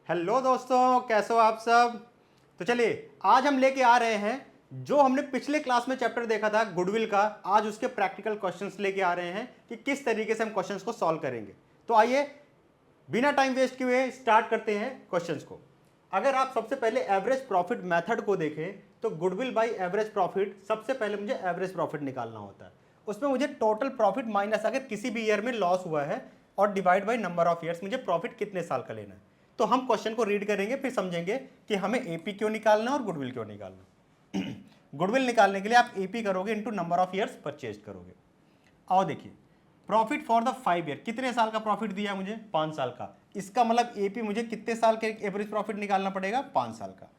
Hello दोस्तों, कैसे हो आप सब। तो चलिए आज हम लेके आ रहे हैं जो हमने पिछले क्लास में चैप्टर देखा था गुडविल का। आज उसके प्रैक्टिकल क्वेश्चंस लेके आ रहे हैं कि किस तरीके से हम क्वेश्चंस को सॉल्व करेंगे। तो आइए बिना टाइम वेस्ट किए स्टार्ट करते हैं क्वेश्चंस को। अगर आप सबसे पहले एवरेज प्रॉफिट मेथड को देखें तो गुडविल बाई एवरेज प्रॉफिट, सबसे पहले मुझे एवरेज प्रॉफिट निकालना होता है। उसमें मुझे टोटल प्रॉफिट माइनस अगर किसी भी ईयर में लॉस हुआ है और divide by number of years, मुझे प्रॉफिट कितने साल का लेना है। तो हम क्वेश्चन को रीड करेंगे, फिर समझेंगे कि हमें एपी क्यों निकालना है और गुडविल क्यों निकालना। गुडविल निकालने के लिए आप एपी करोगे into number of years purchase करोगे। आओ देखिए, प्रॉफिट फॉर द 5 ईयर, कितने साल का प्रॉफिट दिया मुझे, 5 साल का। इसका मतलब एपी मुझे कितने साल के एवरेज प्रॉफिट निकालना पड़ेगा, 5 साल का।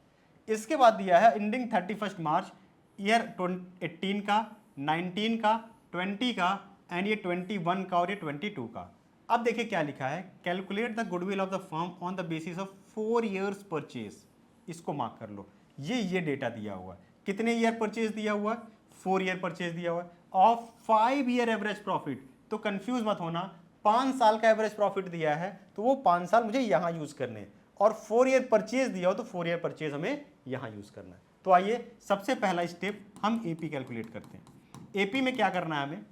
इसके बाद दिया है एंडिंग 31 मार्च ईयर 18 का, 19 का, 20 का एंड ये 21 का और ये 22 का। अब देखिए क्या लिखा है, calculate the goodwill of the firm on the basis of 4 years purchase. इसको मार्क कर लो, ये डेटा दिया हुआ है। कितने ईयर परचेज दिया हुआ है, 4 ईयर परचेज दिया हुआ है ऑफ 5 ईयर एवरेज प्रॉफिट। तो कंफ्यूज मत होना, 5 साल का एवरेज प्रॉफिट दिया है तो वो 5 साल मुझे यहां यूज करने हैं, और 4 ईयर परचेज दिया हो तो 4 ईयर परचेज हमें यहां यूज करना है। तो आइए सबसे पहला स्टेप हम एपी कैलकुलेट करते हैं। एपी में क्या करना है हमें,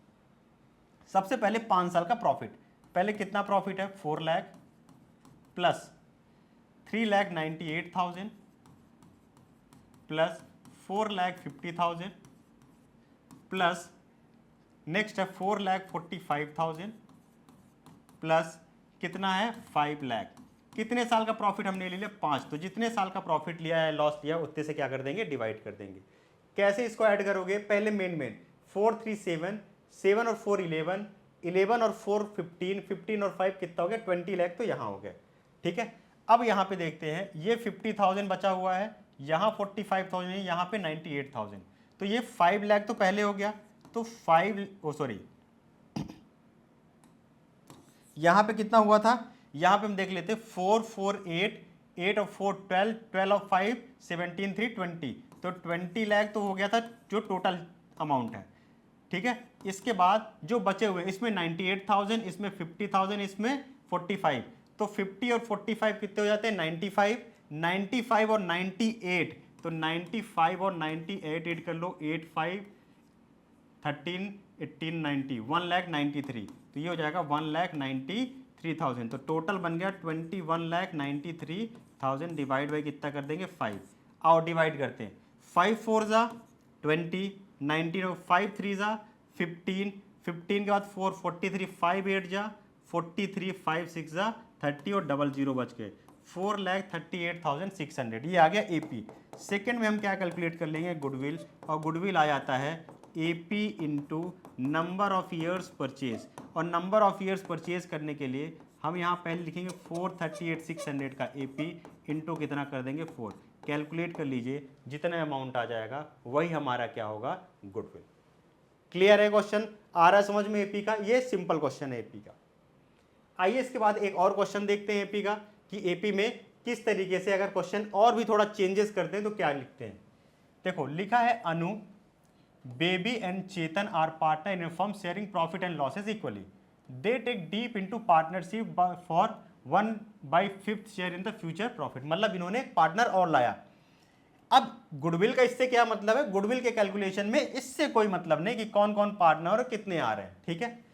सबसे पहले 5 साल का प्रॉफिट। पहले कितना प्रॉफिट है, 4 lakh plus 3,98,000 plus 4,50,000 plus next है 4,45,000 प्लस कितना है 5 लाख। कितने साल का प्रॉफिट हमने ले लिया, 5। तो जितने साल का प्रॉफिट लिया है, लॉस लिया, उतने से क्या कर देंगे, डिवाइड कर देंगे। कैसे इसको ऐड करोगे, पहले मेन 4 3 7, 7 और 4 11, 11 और 4 15, 15 और 5 कितना हो गया, 20 लाख। तो यहाँ हो गया, ठीक है। अब यहाँ पे देखते हैं, ये 50,000 बचा हुआ है, यहाँ 45,000 है, यहाँ पे 98,000। तो ये 5 लाख तो पहले हो गया, तो 5 यहाँ पे कितना हुआ था, यहाँ पे हम देख लेते, 4 4 8, 8 और 4 12, 12 और 5 17, 3 20। तो 20 लाख तो हो गया था जो टोटल अमाउंट है, ठीक है। इसके बाद जो बचे हुए, इसमें 98,000, इसमें 50,000, इसमें 45। तो 50 और 45 कितने हो जाते हैं, 95, 95 और 98। तो 95 और 98 ऐड कर लो, 8 5 13 18 90, 1,93,000। तो ये हो जाएगा 1,93,000। तो टोटल बन गया 21,93,000 डिवाइड बाई कितना कर देंगे, 5। आओ डिवाइड करते हैं, 5 4 जा 20, 19 और 5 3 जा 15, 15 के बाद 4 43, 5 8 जा 43, 5 6 जा 30 और डबल जीरो बच गए, 4,38,600। ये आ गया एपी। सेकेंड में हम क्या कैलकुलेट कर लेंगे, गुडविल। और गुडविल आ जाता है AP into number of years purchase. और नंबर ऑफ ईयर्स परचेज करने के लिए हम यहाँ पहले लिखेंगे 438,600 का एपी इंटू कितना कर देंगे, 4। कैलकुलेट कर लीजिए, जितना अमाउंट आ जाएगा वही हमारा क्या होगा, गुडविल। क्लियर है, क्वेश्चन आ रहा है समझ में एपी का। ये सिंपल क्वेश्चन है एपी का। आइए इसके बाद एक और क्वेश्चन देखते हैं एपी का, कि एपी में किस तरीके से अगर क्वेश्चन और भी थोड़ा चेंजेस करते हैं तो क्या लिखते हैं। देखो लिखा है, Anu, baby and Chetan are partner in firm sharing profit and losses equally. They take deep into partnership for 1/5 share in the future profit. मतलब इन्होंने एक पार्टनर और लाया। अब गुडविल का इससे क्या मतलब है, गुडविल के कैलकुलेशन में इससे कोई मतलब नहीं कि कौन कौन पार्टनर और कितने आ रहे हैं, ठीक है।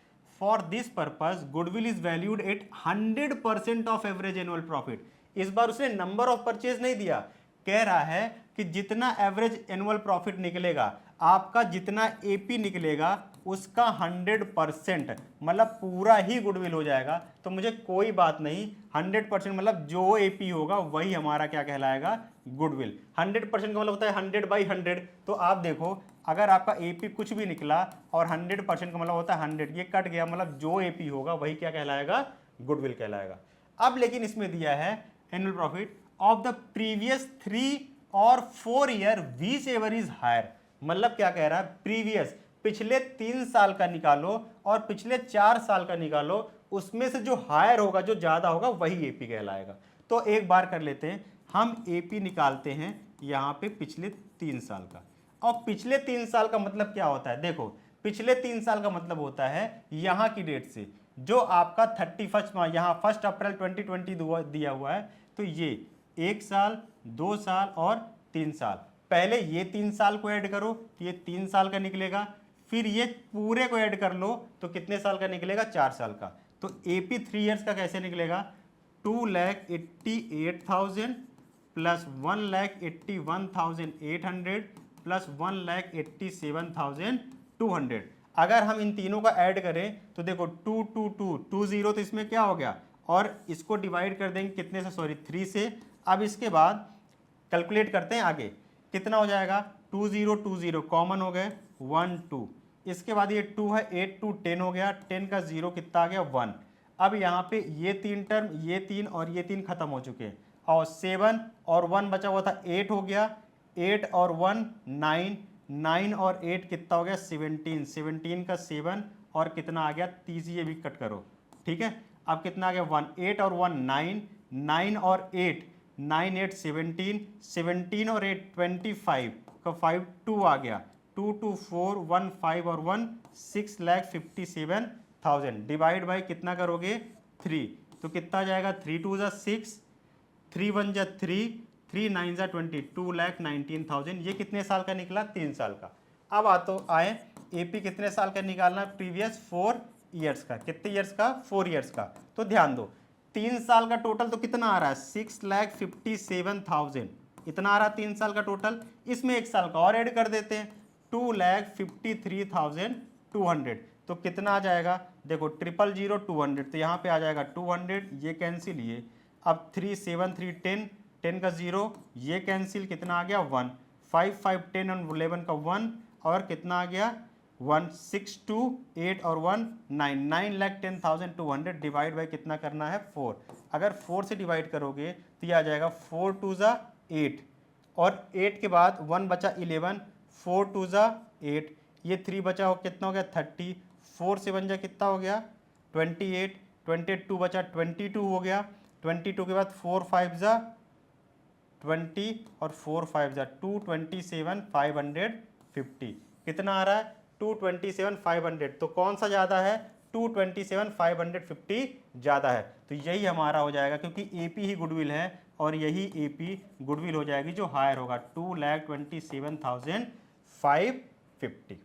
For this purpose goodwill is valued at 100% of average annual profit. इस बार उसने नंबर ऑफ परचेज नहीं दिया, कह रहा है कि जितना एवरेज एनुअल प्रॉफिट निकलेगा, आपका जितना एपी निकलेगा उसका 100%, मतलब पूरा ही गुडविल हो जाएगा। तो मुझे कोई बात नहीं, 100% मतलब जो एपी होगा वही हमारा क्या कहलाएगा, गुडविल। 100% का मतलब होता है 100/100। तो आप देखो, अगर आपका एपी कुछ भी निकला और 100% का मतलब होता है 100, ये कट गया, मतलब जो एपी होगा वही क्या कहलाएगा, गुडविल कहलाएगा। अब लेकिन इसमें दिया है annual profit of the previous 3 और 4 year whichever is higher. मतलब क्या कह रहा है, प्रीवियस पिछले 3 साल का निकालो और पिछले 4 साल का निकालो, उसमें से जो हायर होगा, जो ज्यादा होगा, वही एपी कहलाएगा। तो एक बार कर लेते हैं, हम एपी निकालते हैं यहां पे पिछले 3 साल का। और पिछले 3 साल का मतलब क्या होता है, देखो पिछले 3 साल का मतलब होता है यहां की डेट से, जो आपका 31 यहाँ 1 अप्रैल 2020 दिया हुआ है, तो ये 1 साल, 2 साल और 3 साल। पहले ये 3 साल को ऐड करो तो ये 3 साल का निकलेगा, फिर ये पूरे को ऐड कर लो तो कितने साल का निकलेगा, 4 साल का। तो AP 3 ईयर्स का कैसे निकलेगा, 2,88,000 प्लस 1,81,800 प्लस 1,87,200। अगर हम इन तीनों का ऐड करें तो देखो 2 2 2 2 0, तो इसमें क्या हो गया, और इसको डिवाइड कर देंगे कितने से, सॉरी 3 से। अब इसके बाद कैलकुलेट करते हैं आगे, कितना हो जाएगा, 2 0 2 0 कॉमन हो गए, 1 2। इसके बाद ये 2 है, 8 2 10 हो गया, 10 का 0 कितना आ गया, 1। अब यहाँ पे ये 3 टर्म, ये 3 और ये 3 खत्म हो चुके हैं, और 7 और 1 बचा हुआ था, 8 हो गया, 8 और 1 9, 9 और 8 कितना हो गया, 17, 17 का 7 और कितना आ गया, 30, ये भी कट करो, ठीक है। अब कितना आ गया, 1, 8 और 1 9, 9 और 8, 9 8 17, 17 और 8 25 का 5 2 आ गया, 2 2 4 1 5 और 1 6,57,000 डिवाइड बाई कितना करोगे, 3, तो कितना आ जाएगा, 3 2 जा 6, 3 1 जा 3, 3 9 जा 20, 2,19,000। ये कितने साल का निकला, 3 साल का। अब आए AP कितने साल का निकालना, प्रीवियस 4 ईयर्स का। कितने ईयर्स का, 4 ईयर्स का। तो ध्यान दो 3 साल का टोटल तो कितना आ रहा है, 6,57,000 इतना आ रहा है 3 साल का टोटल। इसमें 1 साल का और ऐड कर देते हैं, 2,53,200। तो कितना आ जाएगा, देखो 000 200, तो यहाँ पे आ जाएगा 200, ये कैंसिल, ये अब 3 7 3 10, 10 का 0, ये कैंसिल, कितना आ गया 1, 5 5 10 और 11 का 1 और कितना आ गया 1, 6 2 8 और 1 9, 9,10,200 डिवाइड बाई कितना करना है, 4। अगर 4 से डिवाइड करोगे तो ये आ जाएगा 4 2 जा 8 और 8 के बाद 1 बचा 11, 4 2 जा 8, ये 3 बचा हो, कितना हो गया 30, 4 से 1 जा कितना हो गया 28, 22 बचा 22 हो गया, 22 के बाद 4 5 जा 20 और 4 5 जा 227,550। कितना आ रहा है, 227,500। तो कौन सा ज़्यादा है, 227,550 ज़्यादा है। तो यही हमारा हो जाएगा, क्योंकि AP ही गुडविल है और यही AP गुडविल हो जाएगी जो हायर होगा, 2,27,550।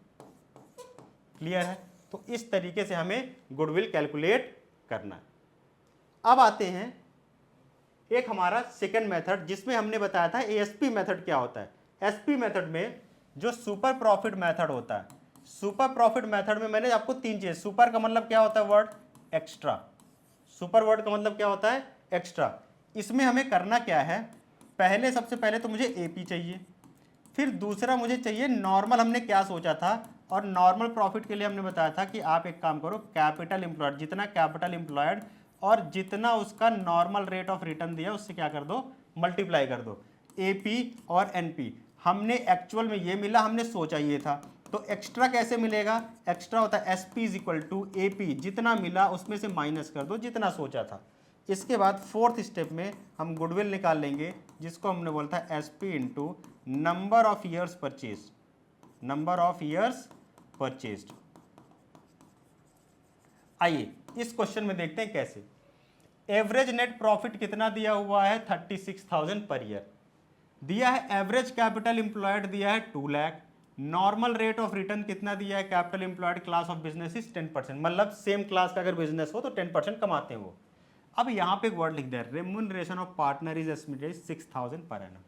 क्लियर है। तो इस तरीके से हमें गुडविल कैलकुलेट करना है। अब आते हैं एक हमारा सेकंड मेथड, जिसमें हमने बताया था ASP मेथड क्या होता है। SP मेथड में जो सुपर प्रॉफिट मेथड होता है, सुपर प्रॉफिट मेथड में मैंने आपको 3 चीज, सुपर का मतलब क्या होता है, वर्ड एक्स्ट्रा, सुपर वर्ड का मतलब क्या होता है, एक्स्ट्रा। इसमें हमें करना क्या है, पहले सबसे पहले तो मुझे AP चाहिए, फिर दूसरा मुझे चाहिए नॉर्मल। हमने क्या सोचा था, और नॉर्मल प्रॉफिट के लिए हमने बताया था कि आप एक काम करो, कैपिटल एम्प्लॉयड, जितना कैपिटल एम्प्लॉयड और जितना उसका नॉर्मल रेट ऑफ रिटर्न दिया उससे क्या कर दो, मल्टीप्लाई कर दो। AP और NP हमने एक्चुअल में ये मिला, हमने सोचा ये था। तो एक्स्ट्रा कैसे मिलेगा, एक्स्ट्रा होता है SP is equal to AP, जितना मिला उसमें से माइनस कर दो जितना सोचा था। इसके बाद फोर्थ स्टेप में हम गुडविल निकाल लेंगे, जिसको हमने बोला था SP into number of years purchase, number of years purchased. आइए इस क्वेश्चन में देखते हैं कैसे। एवरेज नेट प्रॉफिट कितना दिया हुआ है, 36,000 पर ईयर दिया है। एवरेज कैपिटल एम्प्लॉयड दिया है 2 lakh. Normal rate of return कितना दिया है, capital employed class of business is 10%, मतलब सेम क्लास का अगर बिजनेस हो तो 10% कमाते हैं वो। अब यहाँ पे एक वर्ड लिख दिया, remuneration of partner is estimated 6,000 per annum.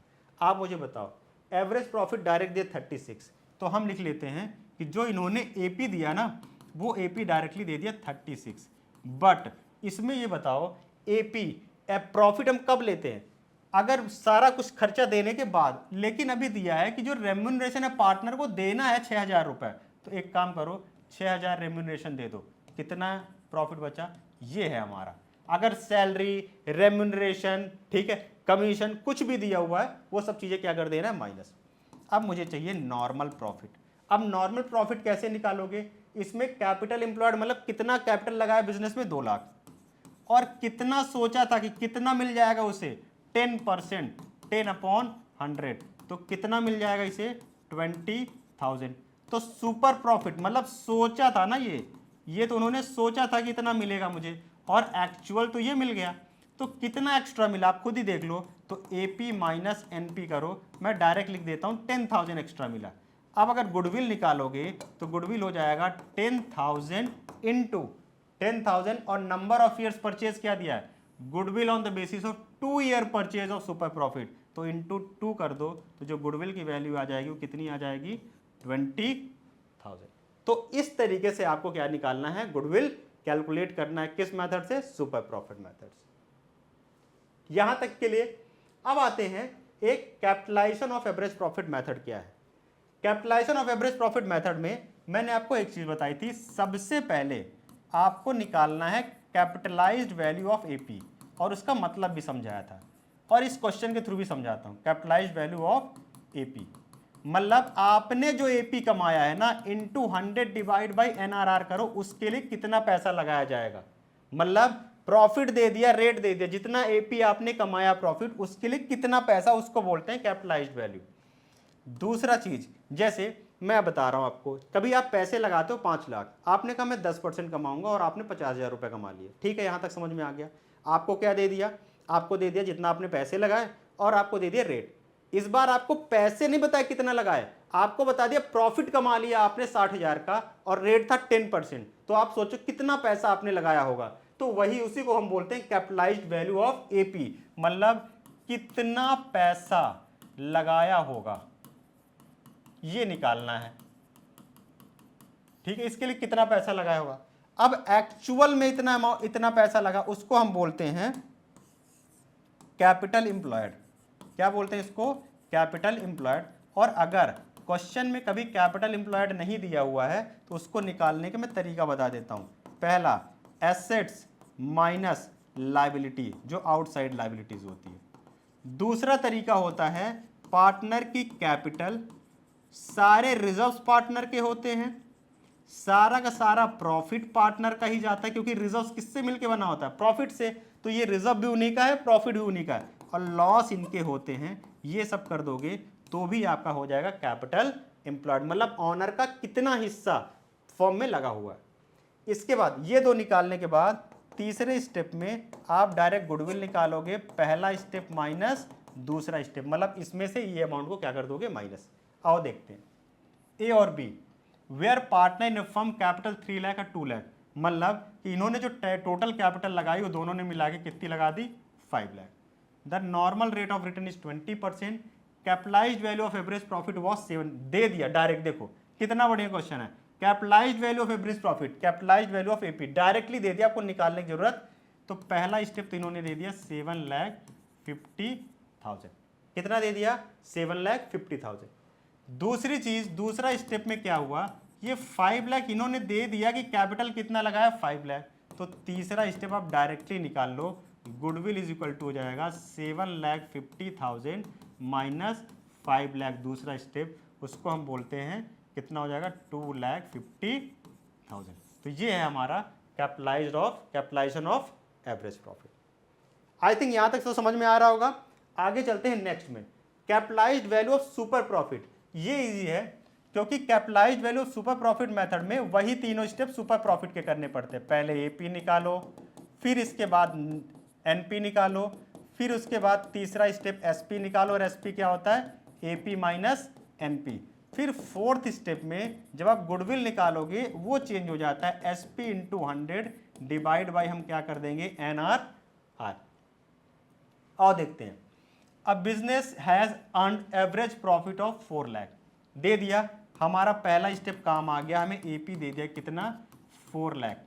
आप मुझे बताओ, एवरेज प्रॉफिट डायरेक्ट दिया 36, तो हम लिख लेते हैं कि जो इन्होंने AP दिया ना, वो AP डायरेक्टली दे दिया 36। बट इसमें ये बताओ AP प्रॉफिट हम कब लेते हैं, अगर सारा कुछ खर्चा देने के बाद। लेकिन अभी दिया है कि जो रेम्यूनरेशन है पार्टनर को देना है 6,000 रुपये, तो एक काम करो 6,000 रेम्यूनरेशन दे दो, कितना प्रॉफिट बचा, ये है हमारा। अगर सैलरी, रेम्यूनरेशन, ठीक है, कमीशन कुछ भी दिया हुआ है, वो सब चीज़ें क्या कर देना है, माइनस। अब मुझे चाहिए नॉर्मल प्रॉफिट। अब नॉर्मल प्रॉफिट कैसे निकालोगे, इसमें कैपिटल एम्प्लॉयड मतलब कितना कैपिटल लगाया बिजनेस में, 2 लाख, और कितना सोचा था कि कितना मिल जाएगा उसे, 10%, 10/100, तो कितना मिल जाएगा इसे, 20,000। तो सुपर प्रॉफिट मतलब सोचा था ना, ये तो उन्होंने सोचा था कि इतना मिलेगा मुझे, और एक्चुअल तो ये मिल गया। तो कितना एक्स्ट्रा मिला आप खुद ही देख लो। तो AP माइनस NP करो, मैं डायरेक्ट लिख देता हूँ 10,000 एक्स्ट्रा मिला। अब अगर गुडविल निकालोगे तो गुडविल हो जाएगा 10,000 इंटू 10,000 और नंबर ऑफ ईयर्स परचेज क्या दिया है, goodwill on the basis of 2 year purchase of super profit, तो इंटू 2 कर दो तो जो गुडविल की वैल्यू आ जाएगी वो कितनी आ जाएगी 20,000। तो इस तरीके से आपको क्या निकालना है, गुडविल कैलकुलेट करना है। किस मेथड से, सुपर प्रॉफिट मेथड से। यहां तक के लिए अब आते हैं एक capitalisation of average profit method क्या है। Capitalisation of average profit method में मैंने आपको एक चीज बताई थी, सबसे पहले आपको निकालना है कैपिटलाइज्ड वैल्यू ऑफ एपी, और उसका मतलब भी समझाया था और इस क्वेश्चन के थ्रू भी समझाता हूं। कैपिटलाइज्ड वैल्यू ऑफ एपी मतलब आपने जो एपी कमाया है ना, इंटू 100 डिवाइड बाई NRR करो, उसके लिए कितना पैसा लगाया जाएगा। मतलब प्रॉफिट दे दिया, रेट दे दिया, जितना एपी आपने कमाया प्रॉफिट, उसके लिए कितना पैसा, उसको बोलते हैं कैपिटलाइज्ड वैल्यू। दूसरा चीज, जैसे मैं बता रहा हूं आपको, कभी आप पैसे लगाते हो 5 लाख, आपने कहा मैं 10% कमाऊंगा और आपने 50,000 रुपए कमा लिए, ठीक है, यहां तक समझ में आ गया। आपको क्या दे दिया, आपको दे दिया जितना आपने पैसे लगाए और आपको दे दिया रेट। इस बार आपको पैसे नहीं बताया कितना लगाए, आपको बता दिया प्रॉफिट कमा लिया आपने 60,000 का और रेट था 10%। तो आप सोचो कितना पैसा आपने लगाया होगा, तो वही उसी को हम बोलते हैं कैपिटलाइज्ड वैल्यू ऑफ एपी, मतलब कितना पैसा लगाया होगा ये निकालना है, ठीक है। इसके लिए कितना पैसा लगाया होगा, अब एक्चुअल में इतना पैसा लगा, उसको हम बोलते हैं कैपिटल एम्प्लॉयड। क्या बोलते हैं इसको, कैपिटल एम्प्लॉयड। और अगर क्वेश्चन में कभी कैपिटल एम्प्लॉयड नहीं दिया हुआ है तो उसको निकालने का मैं तरीका बता देता हूं। पहला, एसेट्स माइनस लायबिलिटी, जो आउटसाइड लायबिलिटीज होती है। दूसरा तरीका होता है पार्टनर की कैपिटल, सारे रिजर्व्स पार्टनर के होते हैं, सारा का सारा प्रॉफिट पार्टनर का ही जाता है, क्योंकि रिजर्व्स किससे मिलके बना होता है, प्रॉफिट से, तो ये रिजर्व भी उन्हीं का है, प्रॉफिट भी उन्हीं का है, और लॉस इनके होते हैं। ये सब कर दोगे तो भी आपका हो जाएगा कैपिटल एम्प्लॉयड, मतलब ऑनर का कितना हिस्सा फर्म में लगा हुआ है। इसके बाद ये दो निकालने के बाद तीसरे स्टेप में आप डायरेक्ट गुडविल निकालोगे, पहला स्टेप माइनस दूसरा स्टेप, मतलब इसमें से ये अमाउंट को क्या कर दोगे, माइनस। आओ देखते हैं, ए और B, were partner in firm capital 3 lakh और 2 लाख, मतलब कि इन्होंने जो टोटल कैपिटल लगाई वो दोनों ने मिला के कितनी लगा दी, 5 lakh. The normal rate of return is 20%, capitalised value of average profit was 7, दे दिया डायरेक्ट। देखो कितना बढ़िया क्वेश्चन है, capitalised value of average profit, capitalised value of AP directly दे दिया, आपको निकालने की जरूरत। तो पहला स्टेप तो इन्होंने दे दिया 7,50,000, कितना दे दिया, 7,50,000। दूसरी चीज, दूसरा स्टेप में क्या हुआ, ये 5 लाख इन्होंने दे दिया कि कैपिटल कितना लगाया, 5 लाख। तो तीसरा स्टेप आप डायरेक्टली निकाल लो, गुडविल इज इक्वल टू हो जाएगा 7,50,000 माइनस 5 लाख, दूसरा स्टेप, उसको हम बोलते हैं कितना हो जाएगा, 2,50,000। तो ये है हमारा capitalization of average profit. I think यहां तक तो समझ में आ रहा होगा। आगे चलते हैं नेक्स्ट में, capitalised value of super profit. ये इजी है क्योंकि capitalised value of super profit method में वही तीनों स्टेप सुपर प्रॉफिट के करने पड़ते हैं। पहले एपी निकालो, फिर इसके बाद एनपी निकालो, फिर उसके बाद तीसरा स्टेप एसपी निकालो, और एसपी क्या होता है, एपी माइनस एनपी। फिर फोर्थ स्टेप में जब आप गुडविल निकालोगे वो चेंज हो जाता है, एसपी इंटू 100 डिवाइड बाई हम क्या कर देंगे, NRR। और देखते हैं, a business has earned average profit of 4 lakh, दे दिया, हमारा पहला स्टेप काम आ गया, हमें एपी दे दिया कितना, 4 लाख।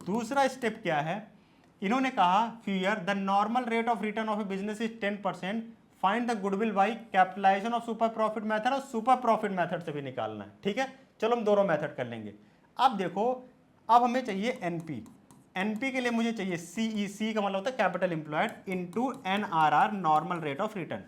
दूसरा स्टेप क्या है, इन्होंने कहा फ्यूयर the normal rate of return of a business is 10%, find the goodwill by capitalisation of super profit method, और सुपर प्रॉफिट मेथड से भी निकालना है, ठीक है। चलो हम दोनों मेथड कर लेंगे। अब देखो, अब हमें चाहिए एनपी, एनपी के लिए मुझे चाहिए सीईसी का मतलब होता है capital employed into NRR, normal rate of return.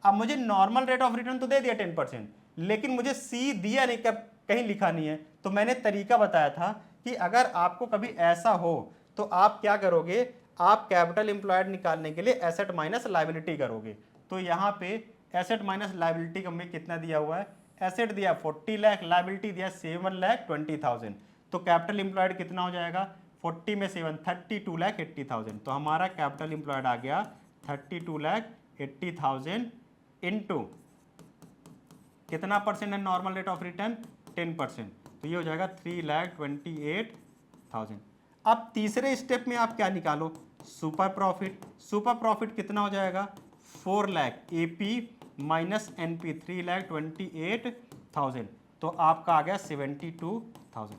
अब मुझे नॉर्मल रेट ऑफ रिटर्न तो दे दिया 10%, लेकिन मुझे सी दिया नहीं, कहीं लिखा नहीं है। तो मैंने तरीका बताया था कि अगर आपको कभी ऐसा हो तो आप क्या करोगे, आप कैपिटल एम्प्लॉयड निकालने के लिए एसेट माइनस लायबिलिटी करोगे। तो यहाँ पे एसेट माइनस लायबिलिटी का में कितना दिया हुआ है, एसेट दिया 40 लाख, लायबिलिटी दिया 7,20,000, तो कैपिटल एम्प्लॉयड कितना हो जाएगा, 40 में 7 32,80,000। तो हमारा कैपिटल एम्प्लॉयड आ गया 32,80,000 इंटू कितना परसेंट है नॉर्मल रेट ऑफ रिटर्न 10%, तो ये हो जाएगा 3,28,000। अब तीसरे स्टेप में आप क्या निकालो, सुपर प्रॉफिट। सुपर प्रॉफिट कितना हो जाएगा 4 लाख एपी माइनस एनपी 3,28,000, तो आपका आ गया 72,000।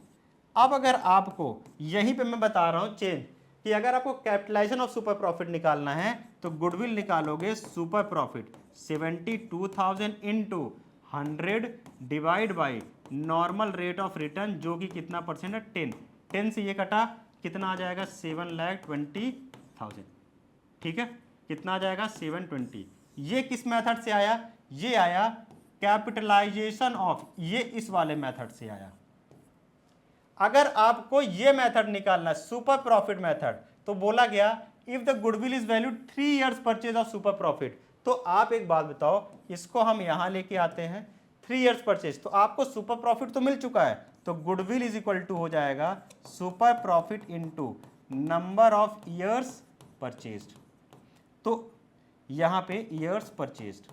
अब अगर आपको यहीं पे मैं बता रहा हूं चेंज कि अगर आपको कैपिटलाइजेशन ऑफ सुपर प्रॉफिट निकालना है तो गुडविल निकालोगे super profit 72,000 into 100 divide by normal rate of return जो कि कितना परसेंट है 10 से ये कटा कितना आ जाएगा 7,20,000। ठीक है, कितना आ जाएगा 720। ये किस मेथड से आया, ये आया कैपिटलाइजेशन ऑफ, ये इस वाले मेथड से आया। अगर आपको ये मेथड निकालना है सुपर प्रॉफिट मेथड, तो बोला गया if the goodwill is valued 3 years purchase of super profit. तो आप एक बात बताओ, इसको हम यहां लेके आते हैं 3 इयर्स परचेज, तो आपको सुपर प्रॉफिट तो मिल चुका है, तो गुडविल इज इक्वल टू हो जाएगा super profit into number of years purchased. तो यहां पे ईयर्स परचेज्ड।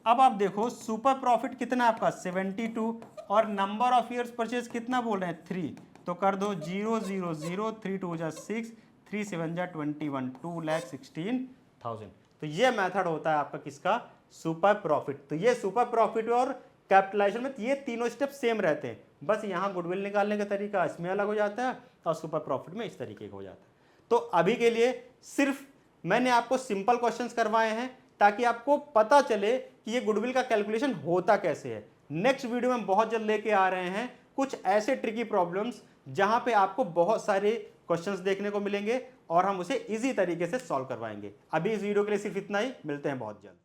अब आप देखो सुपर प्रॉफिट कितना आपका 72 और नंबर ऑफ ईयर्स परचेज कितना बोल रहे हैं 3, तो कर दो 0 0 0 3 2 जा 6 3 7 जा 21 2,16,000। तो ये मेथड होता है आपका किसका सुपर प्रॉफिट। तो ये सुपर प्रॉफिट और कैपिटलाइजेशन में ये तीनों स्टेप सेम रहते हैं, बस यहाँ गुडविल निकालने का तरीका इसमें अलग हो जाता है और सुपर प्रॉफिट में इस तरीके का हो जाता है। तो अभी के लिए सिर्फ मैंने आपको सिंपल क्वेश्चंस करवाए हैं ताकि आपको पता चले कि ये गुडविल का कैलकुलेशन होता कैसे है। नेक्स्ट वीडियो में बहुत जल्द लेके आ रहे हैं कुछ ऐसे ट्रिकी प्रॉब्लम्स जहां पे आपको बहुत सारे क्वेश्चंस देखने को मिलेंगे और हम उसे इजी तरीके से सॉल्व करवाएंगे। अभी इस वीडियो के लिए सिर्फ इतना ही, मिलते हैं बहुत जल्द।